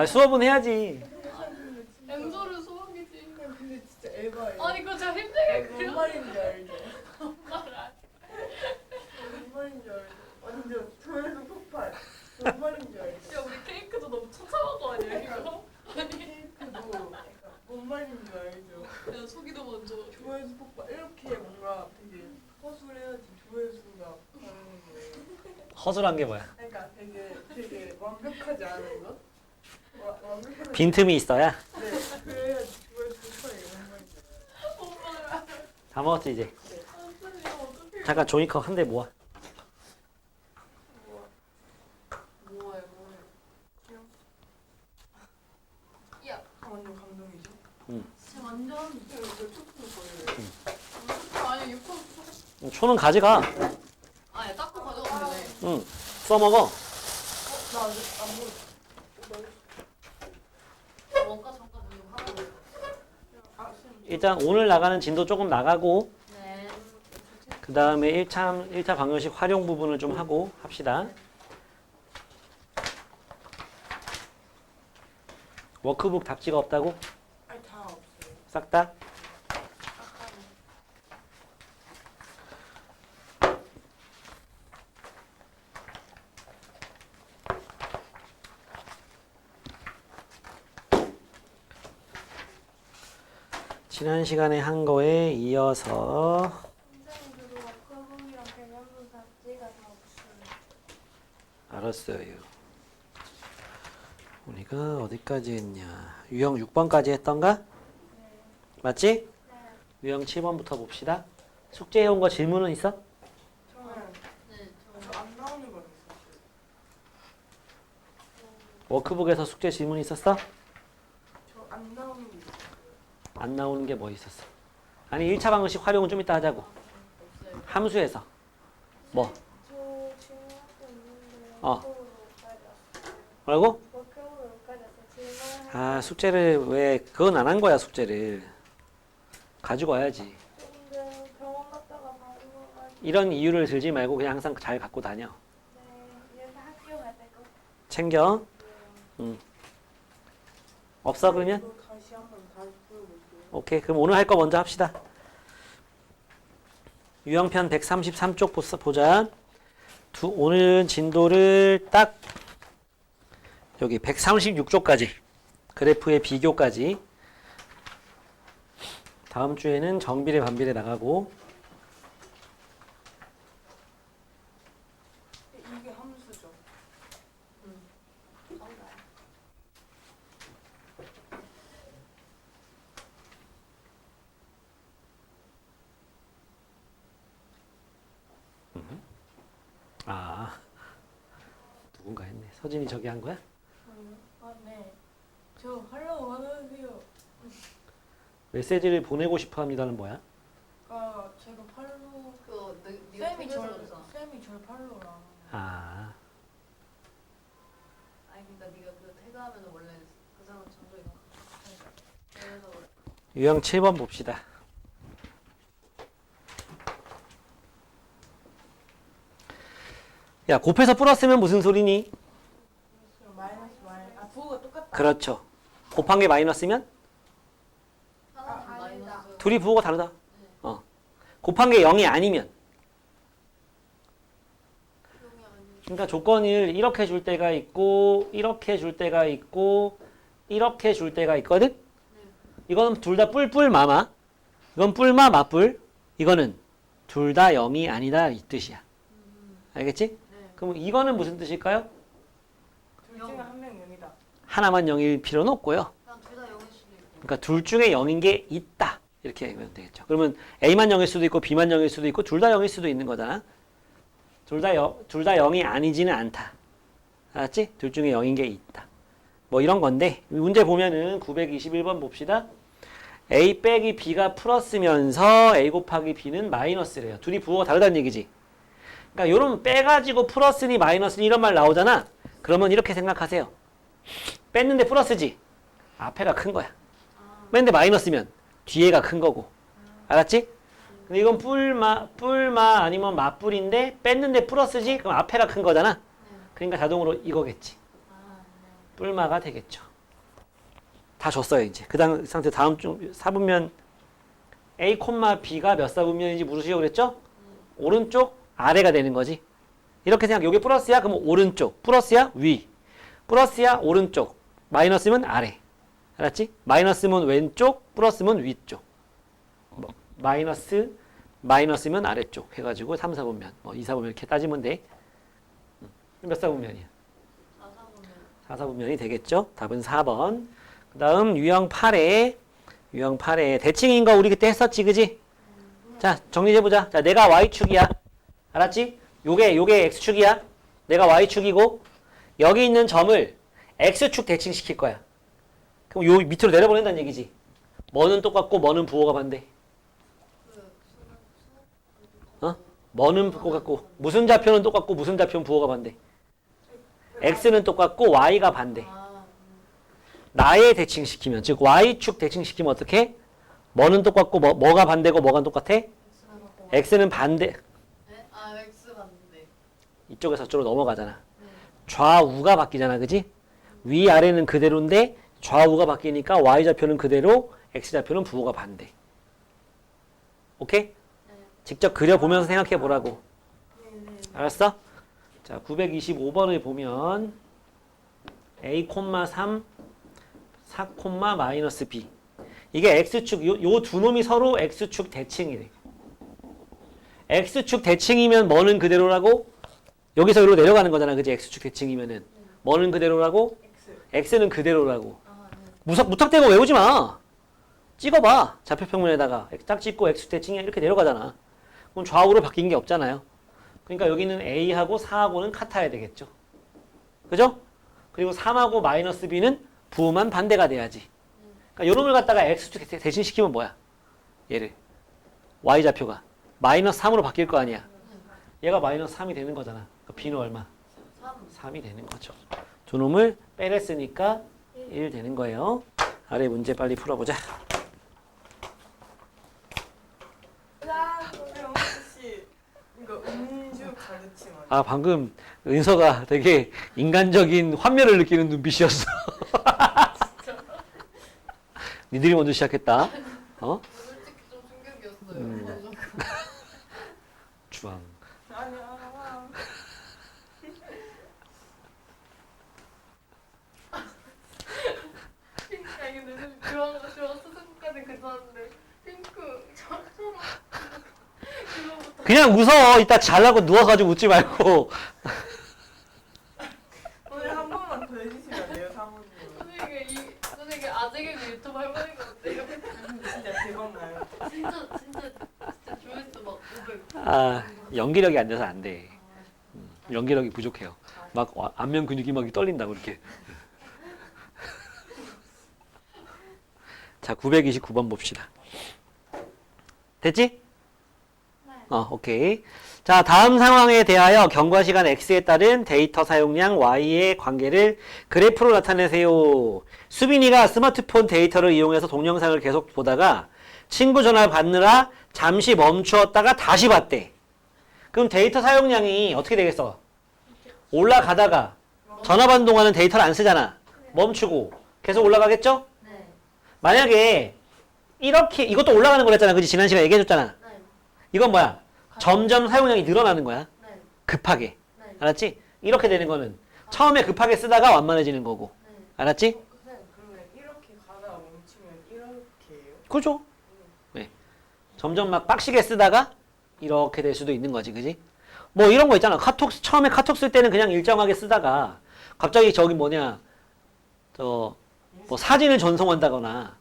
아 수업은 해야지. 엠소를 수학이지. 근데 진짜 에바예요. 아니 그거 진짜 힘들게 뭔 그려. 말인지 알죠? 말아. 뭔 말인지 알죠? 완전 조회수 폭발. 뭔 말인지 알죠? 야 우리 케이크도 너무 천차만고 아니야 이거? 아니 케이크도 약간 뭔 말인지 알죠? 야 소기도 먼저. 조회수 폭발. 이렇게 뭔가 되게 허술해야지 조회수가 가는 거예요. 허술한 게 뭐야? 그러니까 되게 완벽하지 않은 것? 완벽하지 빈틈이 있어야. 네, 그래야지 조회수 폭발이 뭔 말인지 알아요. 엄마랑. 다 먹었지 이제. 아 진짜 어떡해. 잠깐 종이컵 한 대 모아. 뭐해. 야. 완전 감동이죠? 진짜 완전. 이거 촉촉 거예요. 아니 6번. 초는 가져가. 아야 닦고 가져가면 되네. 응. 써먹어. 나 아직 안 먹었어. 원가 정가 좀 하고. 아, 일단 오늘 나가는 진도 조금 나가고 네. 그 다음에 1차 방정식 활용 부분을 좀 하고 합시다. 워크북 답지가 없다고? 아니 다 없어요. 싹 다? 지난 시간에 한 거에 이어서 선생님들도 워크북이랑 개념도 잡지가 다 없어요. 알았어요. 우리가 어디까지 했냐? 유형 6번까지 했던가? 네. 맞지? 네. 유형 7번부터 봅시다. 숙제해온 거 질문은 있어? 저는 네. 저안 나오는 거는 있었어요. 워크북에서 숙제 질문 있었어? 저 안 나오는 게 있었어요. 안 나오는 게 뭐 있었어? 아니 1차 방정식 활용은 좀 이따 하자고. 없어요. 함수에서. 뭐? 저 질문도 있는데 어. 워크북으로까지 왔어요. 뭐라고? 워크북으로까지 왔어요. 질문 아 숙제를 왜 그건 안 한 거야 숙제를. 가지고 와야지. 근데 병원 갔다가 바로 와가지고 이런 이유를 들지 말고 그냥 항상 잘 갖고 다녀. 네. 얘가 학교 갈 때 꼭 챙겨. 없어 그러면? 이거 다시 한번 다시 보여볼게요. 오케이 그럼 오늘 할 거 먼저 합시다. 유형편 133쪽 보자. 오늘 진도를 딱 여기 136쪽까지 그래프의 비교까지. 다음 주에는 정비례 반비례 나가고 이게 함수죠. 아 누군가 했네. 서진이 저기 한 거야? 아, 네. 저 하려고 하는데요. 메시지를 보내고 싶어 합니다는 뭐야? 아 제가 팔로 그거 네가 쌤이 통해서 절 그러잖아. 쌤이 절 팔로라. 아 아니 그러니까 네가 그 태그하면 원래 그 사람 전적이 그래서 그래. 유형 7번 봅시다. 야 곱해서 플러스면 무슨 소리니? 마이너스 아 부호가 똑같다. 그렇죠. 곱한 게 마이너스면 하나는 아니다. 마이너스. 둘이 부호가 다르다. 곱한 게 0이 아니면. 용이 아니고. 그러니까 조건을 이렇게 줄 때가 있고 이렇게 줄 때가 있고 이렇게 줄 때가 있거든. 이거는 둘 다 뿔뿔 마마. 이건 뿔마 마뿔. 이거는 둘 다 0이 아니다 이 뜻이야. 알겠지? 네. 그럼 이거는 무슨 뜻일까요? 둘 중에 한 명 0이다. 하나만 0일 필요는 없고요. 그냥 둘 다 0일 수도 있고. 그러니까 둘 중에 0인 게 있다. 이렇게 하면 되겠죠. 그러면 A만 0일 수도 있고 B만 0일 수도 있고 둘 다 0일 수도 있는 거잖아. 둘 다 0이 아니지는 않다. 알았지? 둘 중에 0인 게 있다. 뭐 이런 건데 문제 보면은 921번 봅시다. A 빼기 B가 플러스면서 A 곱하기 B는 마이너스래요. 둘이 부호가 다르다는 얘기지. 그러니까 요런 빼가지고 플러스니 마이너스니 이런 말 나오잖아. 그러면 이렇게 생각하세요. 뺐는데 플러스지. 앞에가 큰 거야. 뺐는데 마이너스면 뒤에가 큰 거고. 알았지? 근데 이건 뿔마 아니면 맞뿔인데 뺐는데 플러스지? 그럼 앞에가 큰 거잖아. 그러니까 자동으로 이거겠지. 뿔마가 되겠죠. 다 줬어요 이제. 그 다음 상태 다음 중 사분면 A, B가 몇 사분면인지 물으시오 그랬죠? 오른쪽 아래가 되는 거지. 이렇게 생각. 여기 플러스야? 그럼 오른쪽. 플러스야? 위. 플러스야? 오른쪽. 마이너스면 아래. 알았지? 마이너스면 왼쪽, 플러스면 위쪽. 뭐, 마이너스면 아래쪽 해가지고 3, 4분면, 뭐 2, 4분면 이렇게 따지면 돼. 몇 사분면이야? 4, 4분면이 되겠죠? 답은 4번. 그 다음 유형 8에 대칭인 거 우리 그때 했었지, 그지? 자, 정리해보자. 자, 내가 Y축이야. 알았지? 요게 X축이야. 내가 Y축이고, 여기 있는 점을 X축 대칭시킬 거야. 그럼 요 밑으로 내려보낸다는 얘기지. 뭐는 똑같고, 뭐는 부호가 반대. 어? 뭐는 똑같고, 무슨 좌표는 똑같고, 무슨 좌표는 부호가 반대. X는 똑같고, Y가 반대. 나의 대칭시키면, 즉 Y축 대칭시키면 어떻게? 뭐는 똑같고 뭐가 반대고 뭐가 똑같아? X는 반대. 네? 아 X 봤는데. 이쪽에서 저쪽으로 넘어가잖아. 좌우가 바뀌잖아. 그지? 위아래는 그대로인데 좌우가 바뀌니까 Y좌표는 그대로 X좌표는 부호가 반대. 오케이? 직접 그려보면서 생각해 보라고. 알았어? 자, 925번을 보면 A, 3 4, 마이너스 B. 이게 X축, 요 두 놈이 서로 X축 대칭이래. X축 대칭이면 뭐는 그대로라고? 여기서 여기로 내려가는 거잖아. 그지? X축 대칭이면은. 뭐는 그대로라고? X는 그대로라고. 무턱대고 외우지 마. 찍어봐. 좌표평면에다가 딱 찍고 X축 대칭이 이렇게 내려가잖아. 그럼 좌우로 바뀐 게 없잖아요. 그러니까 여기는 A하고 4하고는 같아야 되겠죠. 그죠? 그리고 3하고 마이너스 B는 부호만 반대가 돼야지. 그러니까 요놈을 갖다가 X축 대신시키면 뭐야? 얘를. Y좌표가. 마이너스 3으로 바뀔 거 아니야. 얘가 마이너스 3이 되는 거잖아. 그러니까 B는 얼마? 3이 되는 거죠. 두 놈을 빼냈으니까 1 되는 거예요. 아래 문제 빨리 풀어보자. 혹시 이거 음주 가르침 아니야? 아, 방금 은서가 되게 인간적인 환멸을 느끼는 눈빛이었어. 니들이 먼저 시작했다. 어? 솔직히 좀 충격이었어요. 주황. 아니야. 핑크 아니 근데 좋아하는 수능까지 괜찮은데 핑크 저처럼 그거부터 그냥 웃어. 이따 잘라고 누워가지고 웃지 말고. 오늘 한 번만 더 해주시면 안 돼요, 사모님? 선생님 아재개그 유튜브 할 뻔한 것 같아요. 진짜 대박 나요. 진짜 조회수 막 500. 아, 연기력이 안 돼서 안 돼. 연기력이 부족해요. 막 안면 근육이 막 떨린다고 이렇게. 자, 929번 봅시다. 됐지? 오케이. 자, 다음 상황에 대하여 경과 시간 X에 따른 데이터 사용량 Y의 관계를 그래프로 나타내세요. 수빈이가 스마트폰 데이터를 이용해서 동영상을 계속 보다가 친구 전화를 받느라 잠시 멈추었다가 다시 봤대. 그럼 데이터 사용량이 어떻게 되겠어? 올라가다가 전화 받는 동안은 데이터를 안 쓰잖아. 멈추고 계속 올라가겠죠? 네. 만약에 이렇게 이것도 올라가는 거랬잖아. 그지? 지난 시간에 얘기해줬잖아. 네. 이건 뭐야? 점점 사용량이 늘어나는 거야. 네. 급하게. 네. 알았지? 이렇게 되는 거는 처음에 급하게 쓰다가 완만해지는 거고. 네. 알았지? 선생님, 그러면 이렇게 가다가 멈추면 이렇게예요? 그죠? 네. 점점 막 빡시게 쓰다가 이렇게 될 수도 있는 거지. 그지? 뭐 이런 거 있잖아. 처음에 카톡 쓸 때는 그냥 일정하게 쓰다가 갑자기 저기 뭐냐, 뭐 사진을 전송한다거나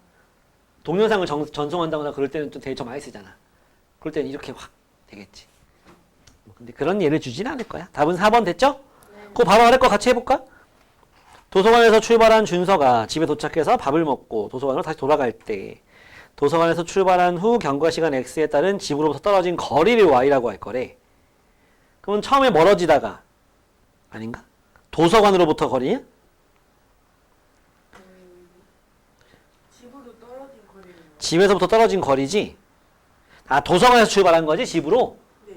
동영상을 전송한다거나 그럴 때는 좀 되게 좀 많이 쓰잖아. 그럴 때는 이렇게 확 되겠지. 근데 그런 예를 주진 않을 거야. 답은 4번 됐죠? 그거 바로 아래 거 같이 해볼까? 도서관에서 출발한 준서가 집에 도착해서 밥을 먹고 도서관으로 다시 돌아갈 때 도서관에서 출발한 후 경과 시간 X에 따른 집으로부터 떨어진 거리를 Y라고 할 거래. 그러면 처음에 멀어지다가 아닌가? 도서관으로부터 거리냐? 집으로 떨어진 거리는 집에서부터 떨어진 거리지? 아, 도서관에서 출발한 거지? 집으로? 네,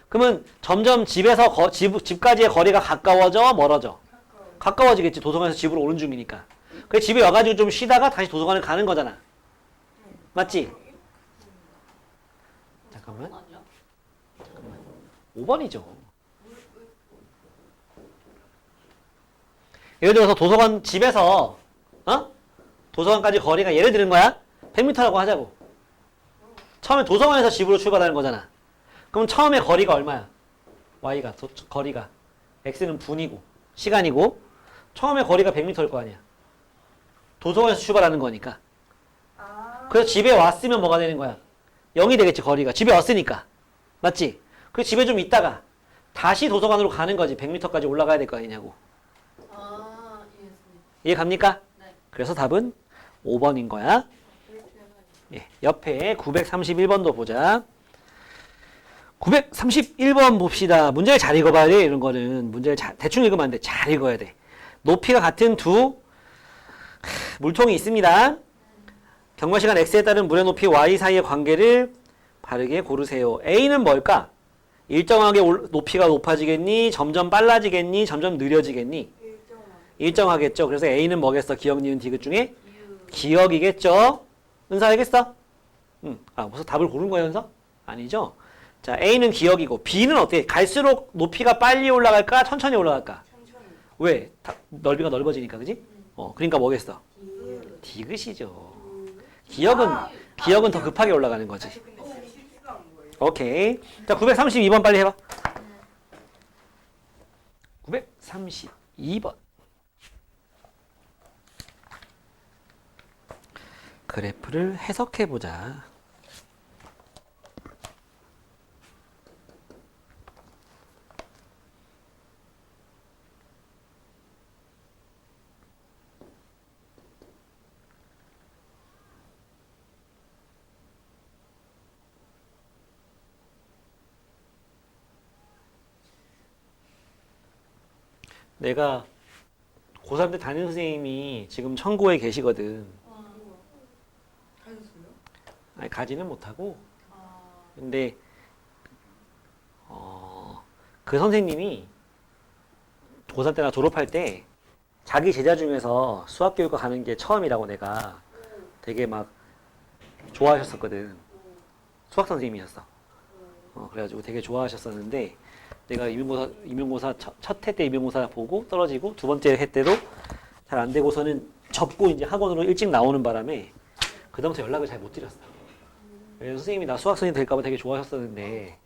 그러면 점점 집에서 집까지의 거리가 가까워져? 멀어져? 가까워요. 가까워지겠지. 도서관에서 집으로 오는 중이니까. 그래 집에 와가지고 좀 쉬다가 다시 도서관을 가는 거잖아. 맞지? 잠깐만. 아니야? 5번이죠. 예를 들어서 도서관 집에서 도서관까지 거리가 예를 들은 거야? 100m라고 하자고. 처음에 도서관에서 집으로 출발하는 거잖아. 그럼 처음에 거리가 얼마야? y가 거리가 x는 분이고 시간이고 처음에 거리가 100m일 거 아니야. 도서관에서 출발하는 거니까. 그래서 집에 왔으면 뭐가 되는 거야? 0이 되겠지 거리가. 집에 왔으니까. 맞지? 그래서 집에 좀 있다가 다시 도서관으로 가는 거지. 100m까지 올라가야 될 거 아니냐고. 아, 이해했습니다. 이해 갑니까? 네. 그래서 답은 5번인 거야. 예, 옆에 931번도 보자. 931번 봅시다. 문제를 잘 읽어봐야 돼. 이런 거는 문제를 대충 읽으면 안 돼. 잘 읽어야 돼. 높이가 같은 두 물통이 있습니다. 경과시간 x에 따른 물의 높이 y 사이의 관계를 바르게 고르세요. A는 뭘까? 일정하게 높이가 높아지겠니? 점점 빨라지겠니? 점점 느려지겠니? 일정하겠죠. 그래서 A는 뭐겠어? 기억, 니은, 디귿 중에? 기억이겠죠. 은사 알겠어? 응. 무슨 답을 고른 거야, 은서? 아니죠. 자, A는 기억이고 B는 어떻게? 갈수록 높이가 빨리 올라갈까? 천천히 올라갈까? 왜? 넓이가 넓어지니까, 그지? 그러니까 뭐겠어? 디귿이죠. 기억은 더 급하게 올라가는 거지. 오케이. 자, 932번 빨리 해봐. 932번. 그래프를 해석해보자. 내가 고3 때 담임 선생님이 지금 청구에 계시거든. 하셨어요? 아니, 가지는 못하고. 아, 근데 그 선생님이 고3 때나 졸업할 때 자기 제자 중에서 수학교육과 가는 게 처음이라고 내가 되게 막 좋아하셨었거든. 수학 선생님이셨어. 그래가지고 되게 좋아하셨었는데 내가 임용고사 첫 해 때 임용고사 보고 떨어지고 두 번째 해 때도 잘 안 되고서는 접고 이제 학원으로 일찍 나오는 바람에 그다음부터 연락을 잘 못 드렸어. 그래서 선생님이 나 수학 선생님 될까 봐 되게 좋아하셨었는데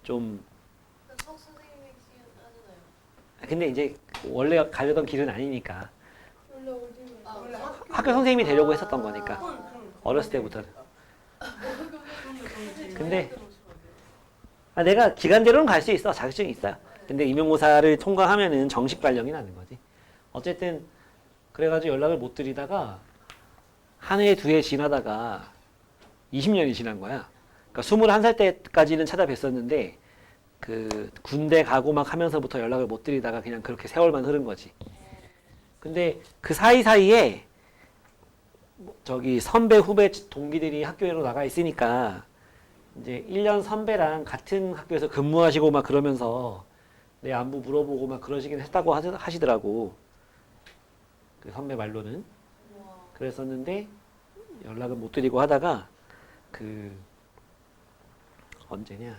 좀 수학 선생님이시긴 하잖아요. 근데 이제 원래 가려던 길은 아니니까 원래 어디 원래 학교 선생님이 되려고 했었던 거니까 어렸을 때부터는. 근데 내가 기간제로는 갈 수 있어. 자격증이 있어요. 근데 임용고사를 통과하면은 정식 발령이 나는 거지. 어쨌든 그래가지고 연락을 못 드리다가 한 해, 두 해 지나다가 20년이 지난 거야. 그러니까 21살 때까지는 찾아뵀었는데 그 군대 가고 막 하면서부터 연락을 못 드리다가 그냥 그렇게 세월만 흐른 거지. 근데 그 사이사이에 저기 선배, 후배, 동기들이 학교로 나가 있으니까 이제 1년 선배랑 같은 학교에서 근무하시고 막 그러면서 내 안부 물어보고 막 그러시긴 했다고 하시더라고. 그 선배 말로는. 그랬었는데 연락을 못 드리고 하다가 그 언제냐?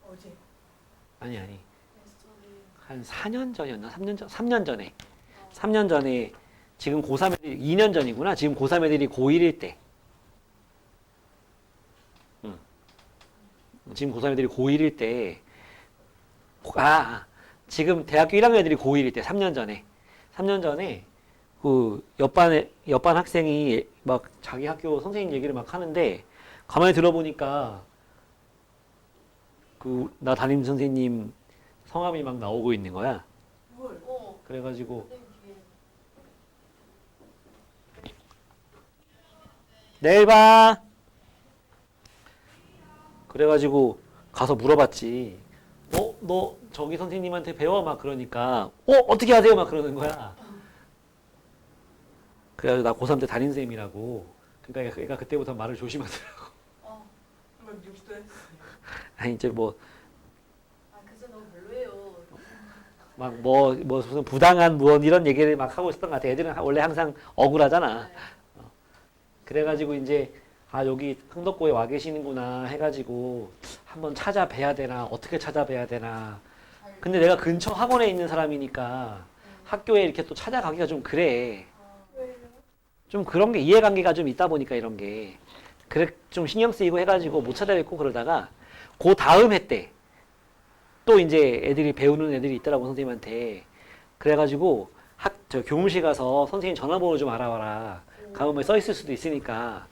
어제. 아니. 한 4년 전이었나? 3년 전에. 3년 전에 지금 고3 애들이 2년 전이구나. 지금 고3 애들이 고1일 때. 지금 고3 애들이 고1일 때. 지금 대학교 1학년 애들이 고1일 때. 3년 전에. 3년 전에 그 옆반 학생이 막 자기 학교 선생님 얘기를 막 하는데 가만히 들어보니까 그 나 담임 선생님 성함이 막 나오고 있는 거야. 뭘? 그래가지고 내일 봐. 그래가지고 가서 물어봤지. 너 저기 선생님한테 배워? 막 그러니까 어떻게 하세요? 막 그러는 거야. 그래가지고 나 고3 때 담임선생님이라고. 그러니까 얘가 그때부터 말을 조심하더라고. 막 육수했어요. 아니 이제 뭐 그래서 너무 별로예요. 막 뭐 무슨 부당한 무언 이런 얘기를 막 하고 있었던 것 같아. 애들은 원래 항상 억울하잖아. 그래가지고 이제 아 여기 흥덕고에 와 계시는구나 해가지고 한번 찾아뵈야 되나 어떻게 찾아뵈야 되나. 근데 내가 근처 학원에 있는 사람이니까 학교에 이렇게 또 찾아가기가 좀 그래. 왜요? 좀 그런 게 이해관계가 좀 있다 보니까 이런 게 그래 좀 신경 쓰이고 해가지고 못 찾아뵙고 그러다가 그 다음 해 때 또 이제 애들이 배우는 애들이 있더라고 선생님한테. 그래가지고 저 교무실 가서 선생님 전화번호 좀 알아와라. 가면 써 있을 수도 있으니까.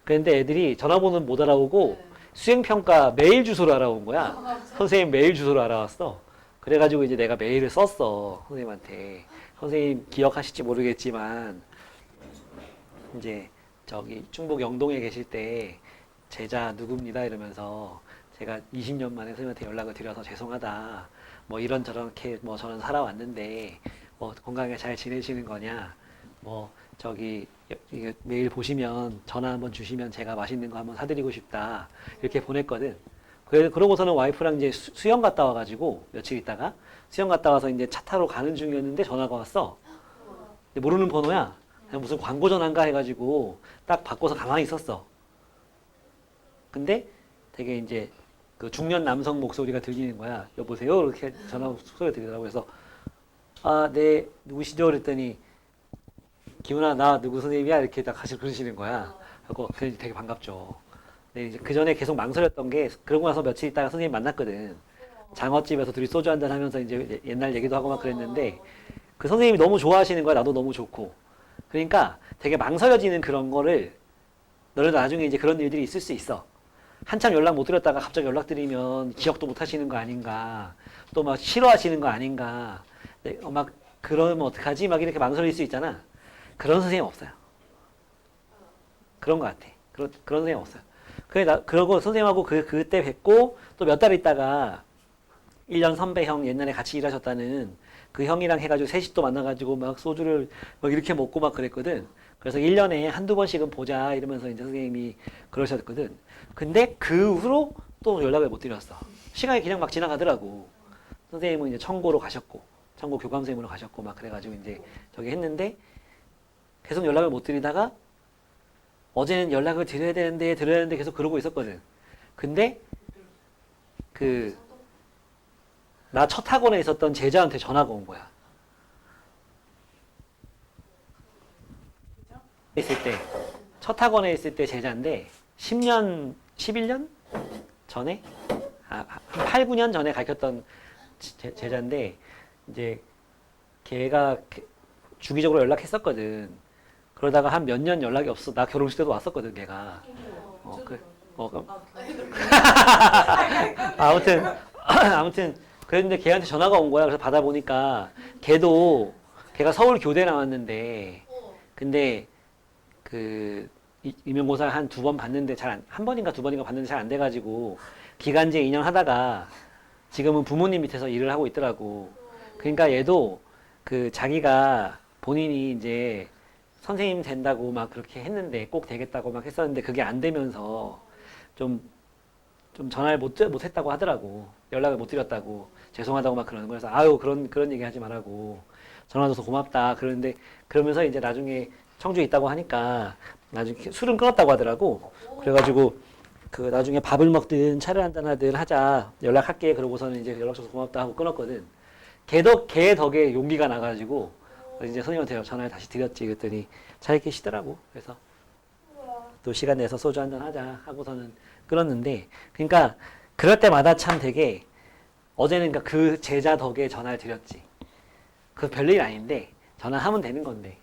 그런데 애들이 전화번호는 못 알아오고 수행평가 메일 주소를 알아온 거야. 선생님 메일 주소를 알아왔어. 그래가지고 이제 내가 메일을 썼어 선생님한테. 선생님 기억하실지 모르겠지만 이제 저기 충북 영동에 계실 때 제자 누굽니다 이러면서 제가 20년 만에 선생님한테 연락을 드려서 죄송하다. 뭐 이런저런 이렇게 뭐 저는 살아왔는데 뭐 건강하게 잘 지내시는 거냐. 뭐 저기 이거 메일 보시면 전화 한번 주시면 제가 맛있는 거 한번 사드리고 싶다. 이렇게 보냈거든. 그러고서는 와이프랑 이제 수영 갔다 와가지고 며칠 있다가 수영 갔다 와서 이제 차 타러 가는 중이었는데 전화가 왔어. 근데 모르는 번호야. 그냥 무슨 광고 전화인가 해가지고 딱 바꿔서 가만히 있었어. 근데 되게 이제 그 중년 남성 목소리가 들리는 거야. 여보세요? 이렇게 전화 소리가 들리더라고. 그래서 아, 네, 누구시죠? 그랬더니 기훈아, 나 누구 선생님이야? 이렇게 딱 같이 그러시는 거야. 그래서 되게 반갑죠. 근데 이제 그 전에 계속 망설였던 게 그러고 나서 며칠 있다가 선생님 만났거든. 장어집에서 둘이 소주 한잔 하면서 이제 옛날 얘기도 하고 막 그랬는데 그 선생님이 너무 좋아하시는 거야. 나도 너무 좋고. 그러니까 되게 망설여지는 그런 거를 너는 나중에 이제 그런 일들이 있을 수 있어. 한참 연락 못 드렸다가 갑자기 연락드리면 기억도 못 하시는 거 아닌가. 또 막 싫어하시는 거 아닌가. 막 그러면 어떡하지? 막 이렇게 망설일 수 있잖아. 그런 선생님 없어요. 그런 것 같아. 그런 선생님 없어요. 그러고 선생님하고 그때 뵙고 또 몇 달 있다가 1년 선배 형 옛날에 같이 일하셨다는 그 형이랑 해가지고 셋이 또 만나가지고 막 소주를 막 이렇게 먹고 막 그랬거든. 그래서 1년에 한두 번씩은 보자 이러면서 이제 선생님이 그러셨거든. 근데 그 후로 또 연락을 못 드렸어. 시간이 그냥 막 지나가더라고. 선생님은 이제 청고로 가셨고, 청고 교감 선생님으로 가셨고 막 그래가지고 이제 저기 했는데 계속 연락을 못 드리다가 어제는 연락을 드려야 되는데 계속 그러고 있었거든. 근데 나 첫 학원에 있었던 제자한테 전화가 온 거야. 첫 학원에 있을 때 제자인데 10년, 11년 전에 한 8, 9년 전에 가르쳤던 제자인데 이제 걔가 주기적으로 연락했었거든. 그러다가 한 몇 년 연락이 없어. 나 결혼식 때도 왔었거든, 걔가. 아무튼 그랬는데 걔한테 전화가 온 거야. 그래서 받아보니까 걔가 서울 교대 나왔는데 근데 임용고사 한 두 번 봤는데 한 번인가 두 번인가 봤는데 잘 안 돼가지고 기간제 2년 하다가 지금은 부모님 밑에서 일을 하고 있더라고. 그러니까 얘도 자기가 본인이 이제 선생님 된다고 막 그렇게 했는데 꼭 되겠다고 막 했었는데 그게 안 되면서 좀 전화를 못 했다고 하더라고. 연락을 못 드렸다고. 죄송하다고 막 그러는 거여서 아유 그런 얘기 하지 말라고. 전화 줘서 고맙다. 그러면서 이제 나중에 청주에 있다고 하니까 나중에 술은 끊었다고 하더라고. 그래가지고 나중에 밥을 먹든 차를 한잔 하든 하자. 연락할게. 그러고서는 이제 연락 줘서 고맙다 하고 끊었거든. 걔 덕에 용기가 나가지고 이제 선생님한테 전화를 다시 드렸지. 그랬더니 잘 계시더라고. 그래서 또 시간 내서 소주 한잔 하자 하고서는 끊었는데, 그러니까 그럴 때마다 참 되게 어제는 그 제자 덕에 전화를 드렸지. 그 별일 아닌데 전화하면 되는 건데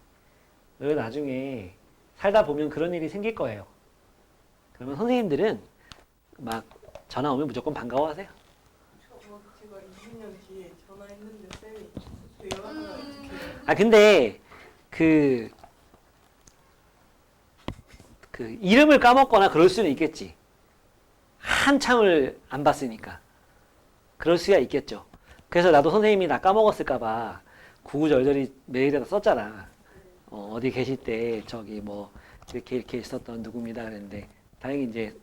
왜 나중에 살다 보면 그런 일이 생길 거예요. 그러면 선생님들은 막 전화 오면 무조건 반가워하세요. 제가 20년 뒤에 전화했는데 쌤이 저 연락을 어떻게 해요? 아 근데 이름을 까먹거나 그럴 수는 있겠지. 한참을 안 봤으니까. 그럴 수가 있겠죠. 그래서 나도 선생님이 나 까먹었을까봐 구구절절히 메일에다 썼잖아. 어디 계실 때 저기 뭐 이렇게 있었던 누구입니다 그랬는데 다행히 이제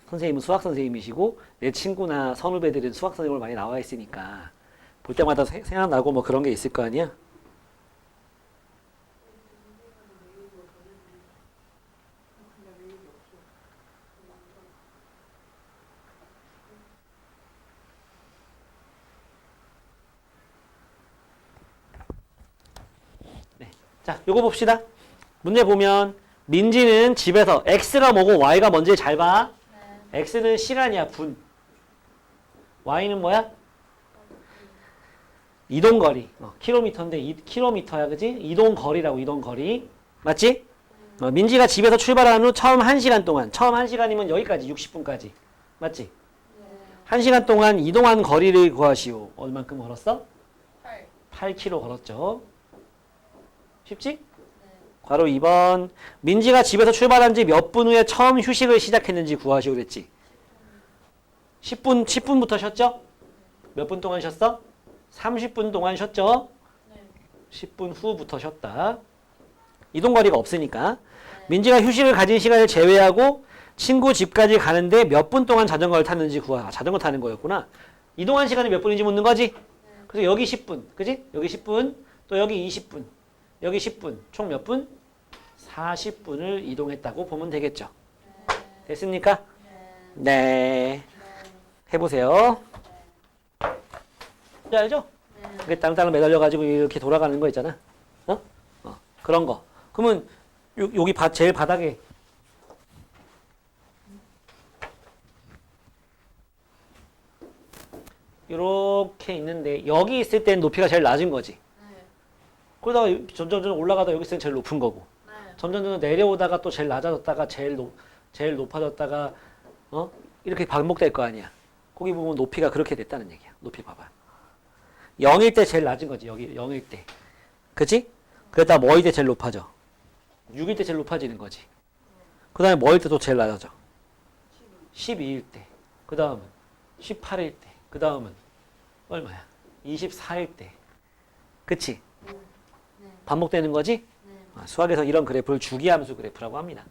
선생님은 수학 선생님이시고 내 친구나 선후배들은 수학 선생님으로 많이 나와 있으니까 볼 때마다 생각나고 뭐 그런 게 있을 거 아니야? 자, 요거 봅시다. 문제 보면 민지는 집에서 x가 뭐고 y가 뭔지 잘 봐. x는 시간이야, 분. y는 뭐야? 이동거리. 킬로미터인데 킬로미터야, 그지? 이동거리라고, 이동거리. 맞지? 민지가 집에서 출발한 후 처음 1시간 동안, 처음 1시간이면 여기까지 60분까지. 맞지? 1시간 동안 이동한 거리를 구하시오. 얼만큼 걸었어? 8km 걸었죠. 쉽지? 괄호 2번. 민지가 집에서 출발한 지 몇 분 후에 처음 휴식을 시작했는지 구하시오 그랬지. 10분부터 쉬었죠? 몇 분 동안 쉬었어? 30분 동안 쉬었죠? 10분 후부터 쉬었다. 이동거리가 없으니까. 민지가 휴식을 가진 시간을 제외하고 친구 집까지 가는데 몇 분 동안 자전거를 탔는지 구하. 자전거 타는 거였구나. 이동한 시간이 몇 분인지 묻는 거지? 그래서 여기 10분. 그지? 여기 10분. 또 여기 20분. 여기 10분. 총 몇 분? 40분을 이동했다고 보면 되겠죠. 됐습니까? 네. 해보세요. 알죠? 이게 땅땅 매달려가지고 이렇게 돌아가는 거 있잖아. 그런 거. 그러면 여기 제일 바닥에 이렇게 있는데 여기 있을 땐 높이가 제일 낮은 거지. 그러다가 점점 올라가다 여기 있을 땐 제일 높은 거고. 점점 내려오다가 또 제일 낮아졌다가 제일 높아졌다가 이렇게 반복될 거 아니야. 거기 보면 높이가 그렇게 됐다는 얘기야. 높이 봐봐. 0일 때 제일 낮은 거지. 여기 0일 때. 그치? 그러다 뭐일 때 제일 높아져? 6일 때 제일 높아지는 거지. 그 다음에 뭐일 때 또 제일 낮아져? 12일 때. 그 다음은 18일 때. 그 다음은 얼마야? 24일 때. 그치? 반복되는 거지? 수학에서 이런 그래프를 주기함수 그래프라고 합니다.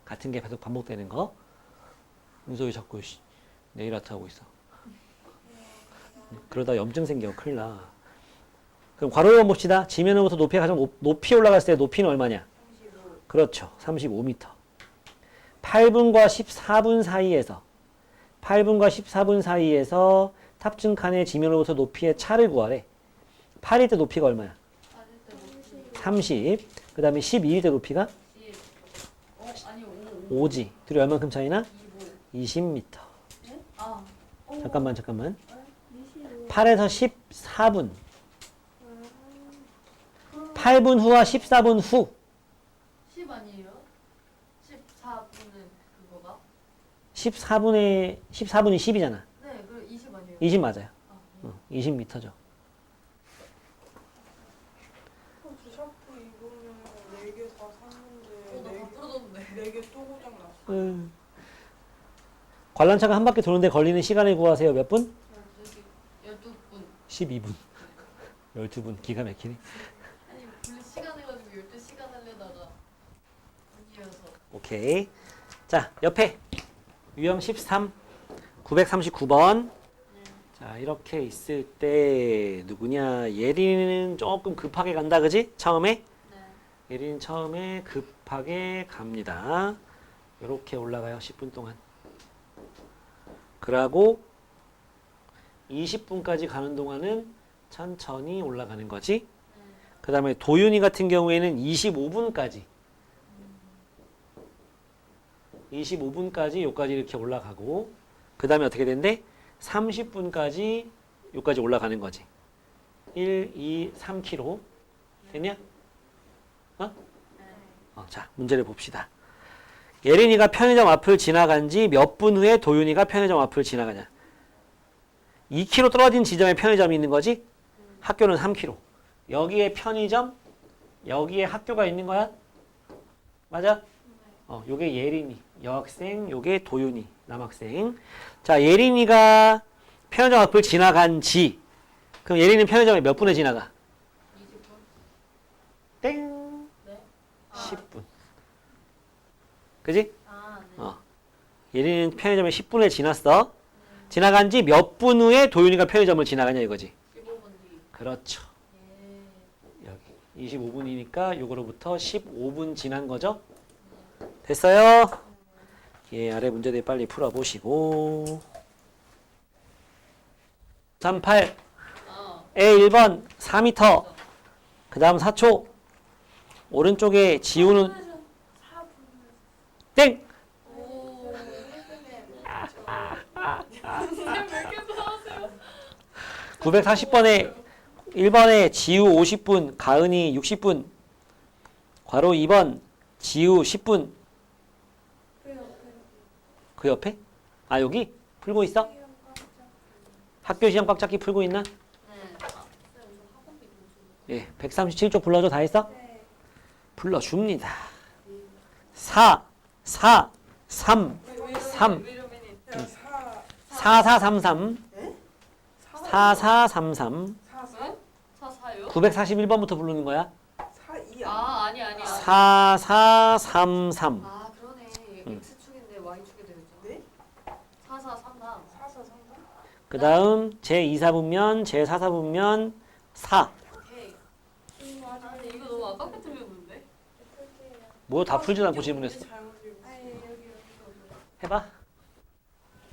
같은 게 계속 반복되는 거. 은솔이 자꾸 네일 아트 하고 있어. 그러다 염증 생겨. 큰일 나. 그럼 괄호 1번 봅시다. 지면으로부터 높이가 가장 높이 올라갔을 때 높이는 얼마냐? 35. 그렇죠. 35m. 8분과 14분 사이에서 8분과 14분 사이에서 탑승 칸의 지면으로부터 높이의 차를 구하래. 8일 때 높이가 얼마야? 30. 그 다음에 12일 때 높이가? 5지. 둘이 얼만큼 차이나? 20m. 잠깐만. 8에서 14분. 8분 후와 14분 후. 10 아니에요? 14분은 그거가? 14분이 10이잖아. 네, 그 20 아니에요? 20 맞아요. 20m죠. 주샤프 이거는 4개 다 샀는데 나 부러졌네. 4개 또 고장 났어. 관람차가 한 바퀴 도는데 걸리는 시간을 구하세요. 몇 분? 12분. 12분. 12분. 기가 막히네. 아니, 분리 시간 해가지고 12시간 하려다가 아니어서. 오케이. 자, 옆에 유형 13, 939번. 자, 이렇게 있을 때 누구냐? 예린이는 조금 급하게 간다, 그지? 처음에? 네. 예린이는 처음에 급하게 갑니다. 이렇게 올라가요, 10분 동안. 그러고 20분까지 가는 동안은 천천히 올라가는 거지. 그 다음에 도윤이 같은 경우에는 25분까지 여기까지 이렇게 올라가고 그 다음에 어떻게 된대? 30분까지 여기까지 올라가는 거지. 1, 2, 3km 됐냐? 자, 문제를 봅시다. 예린이가 편의점 앞을 지나간 지 몇 분 후에 도윤이가 편의점 앞을 지나가냐. 2km 떨어진 지점에 편의점이 있는 거지. 학교는 3km. 여기에 편의점, 여기에 학교가 있는 거야. 맞아? 요게 예린이, 여학생, 요게 도윤이, 남학생. 자, 예린이가 편의점 앞을 지나간 지. 그럼 예린이는 편의점에 몇 분에 지나가? 20분? 땡. 네. 10분. 그지? 네. 예린이는 편의점에 10분에 지났어. 지나간 지 몇 분 후에 도윤이가 편의점을 지나가냐 이거지. 15분 그렇죠. 예. 여기 25분이니까 요거로부터 15분 지난 거죠? 됐어요? 예, 아래 문제들 빨리 풀어보시고 38 A 1번 4m 그 다음 4초 오른쪽에 지우는 4분. 땡! 오. 선생님 왜 이렇게 좋아하세요? 940번에 1번에 지우 50분 가은이 60분 괄호 2번 지우 10분 그 옆에? 아 여기? 풀고 있어? 학교 시험 꽉 잡기 풀고 있나? 네. 아, 쌤, 저 학원비 좀 예, 137쪽 불러줘. 다 했어? 네. 불러줍니다. 4, 4, 3, 3, 야, 4433, 네? 4433, 4 사요? 941번부터 부르는 거야. 4 2 아, 아니야. 4433. 아, 그러네. X축인데 Y축이 되겠죠. 네? 4433. 4 4 3 3 그 다음 제2사분면, 제4사분면 4. 오케이. 아, 근데 이거 너무 아깝게 틀렸는데? 뭐 다 풀지 않고 질문했어. 잘못 읽었어. 아니 여기. 해봐.